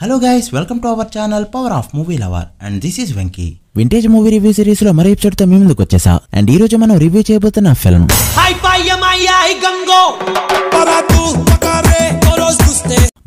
Hello guys, welcome to our channel Power of Movie Lover and this is Venki. Vintage movie review series లో మరో episode తో మీ ముందుకు వచ్చేసా and ఈ రోజు మనం రివ్యూ చేయబోతున్న ఫిల్మ్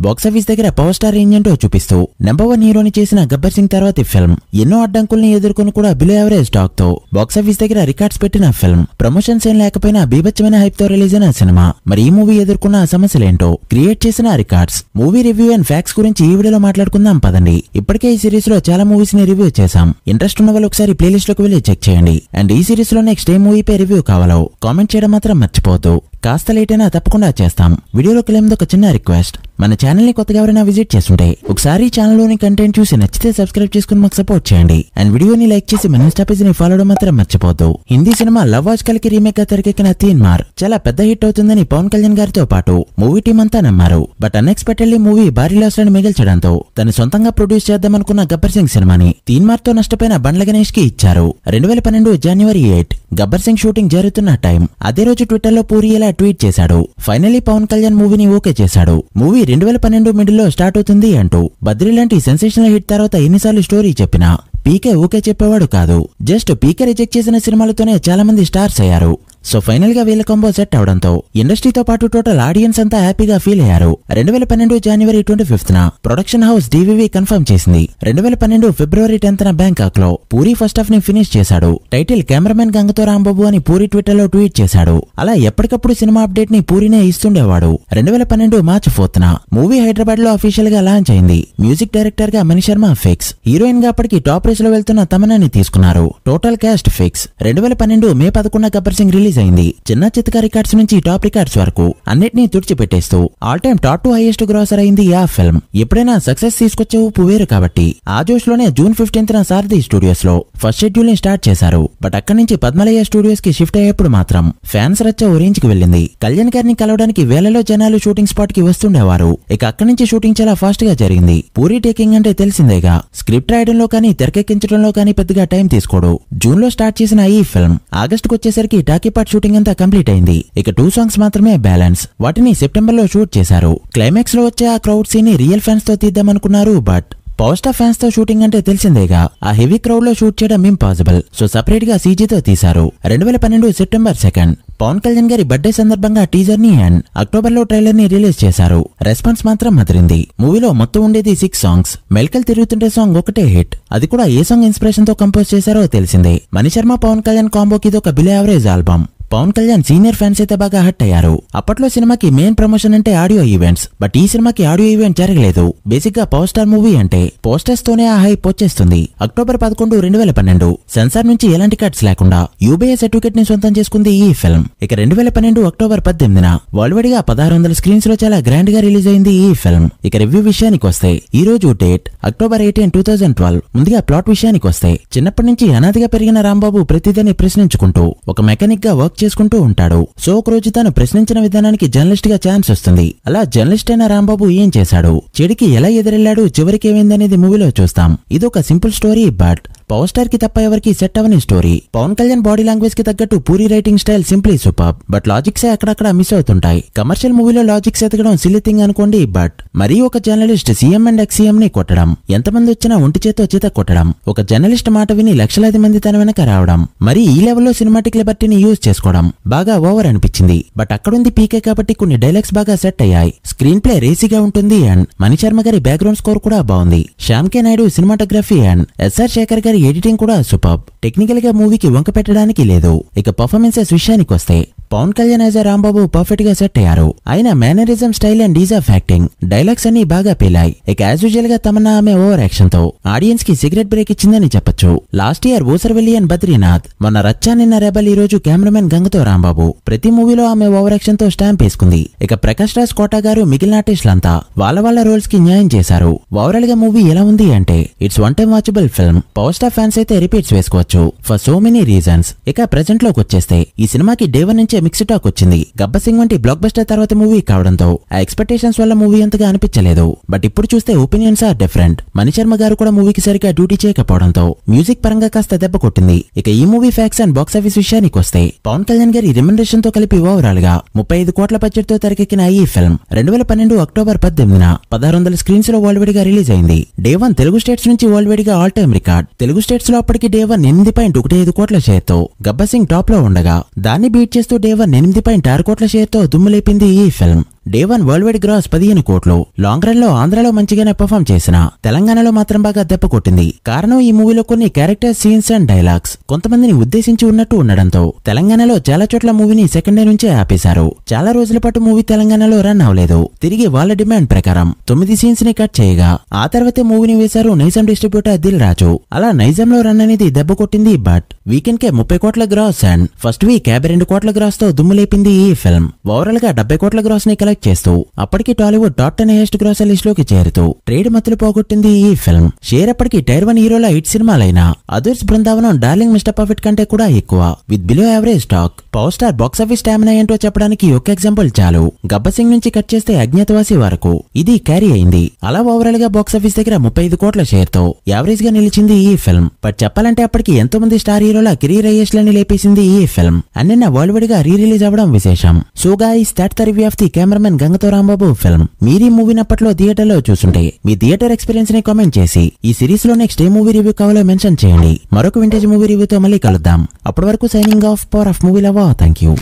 బాక్స్ ఆఫీస్ దగ్గర పవర్ స్టార్ రేంజ్ ఏంటో చూపిస్తూ నెంబర్ 1 హీరోని చేసిన గబ్బర్ సింగ్ తర్వాత ఈ ఫిల్మ్ ఎన్నో అడ్డంకుల్ని ఎదుర్కొని కూడా బిలో యావరేజ్ టాక్ తో బాక్స్ ఆఫీస్ దగ్గర రికార్డ్స్ పెట్టిన ఫిల్మ్ ప్రమోషన్స్ ఏం లేకపోయినా బీభత్సమైన హైప్ తో రిలీజ్ అయిన సినిమా. మరి ఈ మూవీ ఎదుర్కొన్న సమస్యలేంటో, క్రియేట్ చేసిన records, movie review and facts గురించి ఈ వీడియోలో మాట్లాడుకుందాం పదండి. ఇప్పటికే ఈ సిరీస్ లో చాలా మూవీస్ ని రివ్యూ చేశాం. ఇంట్రెస్ట్ ఉన్న వాళ్ళు ఒకసారి ప్లేలిస్ట్ లోకి వెళ్ళి చెక్ చేయండి. అండ్ ఈ సిరీస్ లో నెక్స్ట్ ఏ మూవీ పై రివ్యూ కావాలో కామెంట్ చేయడం మాత్రం మర్చిపోవద్దు. కాస్త లేట్ అయినా తప్పకుండా చేస్తాం. వీడియోలోకి వెళ్ళే ముందు ఒక చిన్న రిక్వెస్ట్, మన ఛానల్ ని కొత్తగా ఎవరైనా విజిట్ చేస్తుంటే ఒకసారి ఛానల్ లోని కంటెంట్ చూసి నచ్చితే సబ్స్క్రైబ్ చేసుకుని మాకు సపోర్ట్ చేయండి. అండ్ వీడియోని లైక్ చేసి మన ఇన్స్టా పేజ్ ని ఫాలో అవడం మాత్రం మర్చిపోవద్దు. హిందీ సినిమా లవ్ ఆజ్కల్ కి రీమేక్ గా తెరకెక్కిన తీన్ మార్ చాలా పెద్ద హిట్ అవుతుందని పవన్ కళ్యాణ్ గారితో పాటు మూవీ టీం అంతా నమ్మారు. బట్ అన్ఎక్స్పెక్టెడ్లీ మూవీ భారీ లాస్ ని మిగిల్చడంతో తను సొంతంగా ప్రొడ్యూస్ చేద్దామనుకున్న గబ్బర్ సింగ్ సినిమాని తీన్ మార్ తో నష్టపోయిన బండ్ల గణేష్ కి ఇచ్చారు. 2012 జనవరి 8 గబ్బర్ సింగ్ షూటింగ్ జరుగుతున్న టైం. అదే రోజు ట్విట్టర్ లో పూరి ఇలా ట్వీట్ చేశాడు, ఫైనలీ పవన్ కళ్యాణ్ మూవీని ఓకే చేశాడు. మూవీ 2012 మిడిల్ లో స్టార్ట్ అవుతుంది అంటూ. బద్రీ లాంటి సెన్సేషనల్ హిట్ తర్వాత ఎన్నిసార్లు స్టోరీ చెప్పినా పీకే ఓకే చెప్పేవాడు కాదు. జస్ట్ పీకే రిజెక్ట్ చేసిన సినిమాలతోనే చాలా మంది స్టార్స్ అయ్యారు. సో ఫైనల్ గా వీళ్ళ కాంబో సెట్ అవడంతో ఇండస్ట్రీతో పాటు టోటల్ ఆడియన్స్ అంతా హ్యాపీగా ఫీల్ అయ్యారు. 2012 జనవరి 25న ప్రొడక్షన్ హౌస్ డివివి కన్ఫర్మ్ చేసింది. 2012 ఫిబ్రవరి 10న బ్యాంకాక్ లో పూరి ఫస్ట్ హాఫ్ ని ఫినిష్ చేశాడు. టైటిల్ కెమెరామెన్ గంగతో రాంబాబు అని పూరి ట్విట్టర్ లో ట్వీట్ చేశాడు. అలా ఎప్పటికప్పుడు సినిమా అప్డేట్ ని పూరినే ఇస్తుండేవాడు. 2012 మార్చి 4న మూవీ హైదరాబాద్ లో అఫీషియల్ గా లాంచ్ అయింది. మ్యూజిక్ డైరెక్టర్ గా మణి శర్మ ఫిక్స్, హీరోయిన్ గా అప్పటికి టాప్ రేస్ లో వెళ్తున్న తమన్నాని తీసుకున్నారు. Total cost fix. 2012 మే 11న గబ్బర్ సింగ్ రిలీజ్ అయింది. చిన్న చితక రికార్డ్స్ నుంచి టాప్ రికార్డ్స్ వరకు అన్నిటినీ తుడిచిపెట్టేస్తూ all time top 2 highest grosser అయింది ఆ ఫిల్మ్. ఎప్పుడైనా సక్సెస్ తీసుకొచ్చే ఊపు వేరు కాబట్టి ఆ జోష్ లోనే జూన్ 15న సారథి స్టూడియోస్ లో ఫస్ట్ షెడ్యూల్ ని స్టార్ట్ చేశారు. బట్ అక్కడి నుంచి పద్మలయ్య స్టూడియోస్ కి షిఫ్ట్ అయ్యేప్పుడు మాత్రం ఫ్యాన్స్ రచ్చ ఓ రేంజ్ కి వెళ్ళింది. కళ్యాణ్ గారిని కలవడానికి వేలలో జనాలు షూటింగ్ స్పాట్ కి వస్తుండేవారు. ఇక అక్కడి నుంచి షూటింగ్ చాలా ఫాస్ట్ గా జరిగింది. పూరి టేకింగ్ అంటే తెలిసిందేగా. స్క్రిప్ట్ రాయడంలో కానీ తెరకెక్కించడంలో కానీ పెద్దగా టైం తీసుకోడు. జూన్ లో స్టార్ట్ చేసిన ఈ ఫిల్మ్ ఆగస్టుకు వచ్చేసరికి టాకీ పార్ట్ షూటింగ్ అంతా కంప్లీట్ అయింది. ఇక 2 సాంగ్స్ మాత్రమే బ్యాలెన్స్. వాటిని సెప్టెంబర్ లో షూట్ చేశారు. క్లైమాక్స్ లో వచ్చే ఆ క్రౌడ్ సీన్ ని రియల్ ఫ్యాన్స్ తో తీద్దామనుకున్నారు. బట్ పవర్ స్టార్ ఫ్యాన్స్ తో షూటింగ్ అంటే తెలిసిందేగా. ఆ హెవీ క్రౌడ్ లో షూట్ చేయడం ఇంపాసిబుల్. సో సెపరేట్ గా సీజీతో తీశారు. 2012 సెప్టెంబర్ 2 పవన్ కళ్యాణ్ గారి బర్త్డే సందర్భంగా టీజర్ ని అండ్ అక్టోబర్ లో ట్రైలర్ ని రిలీజ్ చేశారు. రెస్పాన్స్ మాత్రం అదిరింది. మూవీలో మొత్తం ఉండేది 6 సాంగ్స్. మెల్కల్ తిరుగుతుంటే సాంగ్ ఒకటే హిట్. అది కూడా ఏ సాంగ్ ఇన్స్పిరేషన్ తో కంపోజ్ చేశారో తెలిసిందే. మణి శర్మ పవన్ కళ్యాణ్ కాంబోకి ఇది ఒక below average album. Pawan Kalyan senior fans అయితే బాగా హట్ అయ్యారు. అప్పట్లో సినిమాకి మెయిన్ ప్రమోషన్ అంటే ఆడియో ఈవెంట్స్. బట్ ఈ సినిమాకి ఆడియో ఈవెంట్ జరగలేదు. బేసిక్ గా పవర్ స్టార్ మూవీ అంటే పోస్టర్స్ తోనే ఆ హైప్ వచ్చేస్తుంది. అక్టోబర్ 11, 2012 సెన్సార్ నుంచి ఎలాంటి కట్స్ లేకుండా యూబీఏ సర్టిఫికెట్ ని సొంతం చేసుకుంది ఈ ఫిల్మ్. ఇక 2012 అక్టోబర్ 18న వరల్డ్ వైడ్ గా 1600 స్క్రీన్స్ లో చాలా గ్రాండ్ గా రిలీజ్ అయింది ఈ ఫిల్మ్. ఇక రివ్యూ విషయానికి వస్తే ఈ రోజు డేట్ అక్టోబర్ 18, 2012. ముందుగా ప్లాట్ విషయానికి వస్తే చిన్నప్పటి నుంచి అనాదిగా పెరిగిన రాంబాబు ప్రతిదాన్ని ప్రశ్నించుకుంటూ ఒక మెకానిక్ గా వర్క్ చేసుకుంటూ ఉంటాడు. సో ఒక రోజు తను ప్రశ్నించిన విధానానికి జర్నలిస్ట్ గా ఛాన్స్ వస్తుంది. అలా జర్నలిస్ట్ అయిన రాంబాబు ఏం చేశాడు, చెడికి ఎలా ఎదురెళ్లాడు, చివరికి ఏమైందనేది మూవీలో చూస్తాం. ఇది ఒక simple story but power star కి తప్ప ఎవరికి సెట్ అవని story. Pawan Kalyan body language కి తగ్గట్టు Puri writing style simply super. But logics అక్కడక్కడ మిస్ అవుతుంటాయి. కమర్షియల్ మూవీలో లాజిక్స్ ఎతకడం సిల్లీ థింగ్ అనుకోండి. బట్ మరీ ఒక జర్నలిస్ట్ సీఎం అండ్ ఎక్స్-సీఎం ని కొట్టడం, ఎంతమంది వచ్చినా ఒంటి చేతో చేత కొట్టడం, ఒక జర్నలిస్ట్ మాట విని లక్షలాది మంది తన వెనక రావడం, మరి ఈ లెవెల్లో సినిమాటిక్ లిబర్టీని యూజ్ చేసుకోవడం బాగా ఓవర్ అనిపించింది. బట్ అక్కడుంది పీకే కాబట్టి కొన్ని డైలాగ్స్ బాగా సెట్ అయ్యాయి. స్క్రీన్ ప్లే రేసీగా ఉంటుంది అండ్ మణి శర్మ గారి బ్యాక్గ్రౌండ్ స్కోర్ కూడా బాగుంది. Shyam K Naidu cinematography and S R Shekar గారి ఎడిటింగ్ కూడా సూపర్. టెక్నికల్ గా మూవీకి వంక పెట్టడానికి లేదు. ఇక పర్ఫార్మెన్సెస్ విషయానికి వస్తే పవన్ కళ్యాణ్ యాజ్ రాంబాబు పర్ఫెక్ట్ గా సెట్ అయ్యారు. ఆయన mannerism, style and is of acting, dialogues అన్ని బాగా పేలాయి. ఇక యాజ్ యూజువల్ గా తమన్నా ఆమె ఓవర్ యాక్షన్ తో ఆడియన్స్ కి సిగరెట్ బ్రేక్ ఇచ్చిందని చెప్పొచ్చు. Last year Oosaravelli and Badrinath, మొన్న రచ్చా నిన్న రెబల్, ఈ రోజు కెమెరామెన్ గంగతో రాంబాబు. ప్రతి మూవీలో ఆమె ఓవర్ యాక్షన్ తో స్టాంప్ వేసుకుంది. ఇక ప్రకాష్ రాజ్, కోటా గారు, మిగిలిన ఆర్టిస్టులంతా వాళ్ళ రోల్స్ కి న్యాయం చేశారు. ఓవరాల్ గా మూవీ ఎలా ఉంది అంటే it's one time watchable film. Power star fans అయితే రిపీట్స్ వేసుకోవచ్చు ఫర్ సో మెనీ రీజన్స్. ఇక ప్రెజెంట్ లోకి వచ్చేస్తే ఈ సినిమాకి డే 1 నుంచే మిక్స్డ్ టాక్ వచ్చింది. గబ్బర్ సింగ్ వంటి బ్లాక్ బస్టర్ తర్వాత మూవీ కావడంతో ఆ ఎక్స్పెక్టేషన్స్ వల్ల మూవీ అంతగా అనిపించలేదు. బట్ ఇప్పుడు చూస్తే ఒపీనియన్స్ ఆర్ డిఫరెంట్. మణిశర్మ గారు కూడా మూవీకి సరిగా డ్యూటీ చేయకపోవడంతో మ్యూజిక్ పరంగా కాస్త దెబ్బ కొట్టింది. ఇక ఈ movie facts and box office విషయానికి వస్తే పవన్ కళ్యాణ్ గారి రెమ్యునరేషన్ తో కలిపి ఓవరాల్ గా 35 కోట్ల బడ్జెట్ తో తెరకెక్కిన ఈ ఫిల్మ్ 2012 అక్టోబర్ 18న 1600 స్క్రీన్స్ లో వరల్డ్ వైడ్ గా రిలీజ్ అయింది. డే 1 తెలుగు స్టేట్స్ నుంచి వరల్డ్ వైడ్ గా all time record. Telugu states లో అప్పటికి డే 1 8.15 కోట్ల షేర్ తో గబ్బర్ సింగ్ టాప్ లో ఉండగా దాన్ని బీట్ చేస్తూ డే 1 8.6 కోట్ల షేర్ తో దుమ్ము లేపింది ఈ film. Day 1 worldwide gross 15 కోట్లు. లాంగ్ రన్ లో ఆంధ్రాలో మంచిగానే పర్ఫామ్ చేసిన తెలంగాణలో మాత్రం బాగా దెబ్బ కొట్టింది. కారణం ఈ మూవీలో కొన్ని క్యారెక్టర్ సీన్స్ అండ్ డైలాగ్స్ కొంతమందిని ఉద్దేశించి ఉన్నట్టు ఉండడంతో తెలంగాణలో చాలా చోట్ల మూవీని సెకండ్ డే నుంచే ఆపేశారు. చాలా రోజుల పాటు మూవీ తెలంగాణలో రన్ అవ్వలేదు. తిరిగి వాళ్ళ డిమాండ్ ప్రకారం 9 సీన్స్ ని కట్ చేయగా ఆ తర్వాతే మూవీని వేశారు నైజాం డిస్ట్రిబ్యూటర్ దిల్ రాజు. అలా నైజాం లో రన్ అనేది దెబ్బ కొట్టింది. బట్ వీకెండ్ కే 30 కోట్ల గ్రాస్ అండ్ ఫస్ట్ వీక్ 52 కోట్ల గ్రాస్ తో దుమ్ము లేపింది ఈ ఫిల్మ్. ఓవరాల్ గా 70 కోట్ల గ్రాస్ ని కలెక్ట్ చేస్తూ అప్పటికి Tollywood top 10 highest grosser list లోకి చేరుతూ ట్రేడ్ మత్తులు పోగొట్టింది ఈ ఫిల్మ్. షేర్ అప్పటికి టైర్ 1 హీరోల హిట్ సినిమాలైన Adhurs Brindavanam, Darling, Mr Perfect కంటే కూడా ఎక్కువ with below average talk. Power star box office stamina ఏంటో చెప్పడానికి ఒక ఎగ్జాంపుల్ చాలు. గబ్బర్ సింగ్ నుంచి కట్ చేస్తే అజ్ఞాతవాసి వరకు ఇది క్యారీ అయింది. అలా ఓవరాల్ గా బాక్స్ ఆఫీస్ దగ్గర 35 కోట్ల షేర్ తో యావరేజ్ గా నిలిచింది ఈ ఫిల్మ్. బట్ చెప్పాలంటే అప్పటికి ఎంతో మంది స్టార్ హీరోల కెరీర్ హైయెస్ట్ లని లేపేసింది ఈ ఫిల్మ్. అండ్ నిన్న వరల్డ్ వైడ్ గా రీ రిలీజ్ అవ్వడం విశేషం. So guys, that's the review of the cameraman గంగతో రాంబాబు ఫిల్మ్. మీరీ మూవీని అప్పట్లో థియేటర్ లో చూస్తుంటే మీ థియేటర్ ఎక్స్పీరియన్స్ ని కామెంట్ చేసి ఈ సిరీస్ లో నెక్స్ట్ ఏ మూవీ రివ్యూ కావాలో మెన్షన్ చేయండి. మరొక వింటేజ్ మూవీ రివ్యూతో మళ్ళీ కలుద్దాం. అప్పటి వరకు signing off. Power of movie lover. Thank you.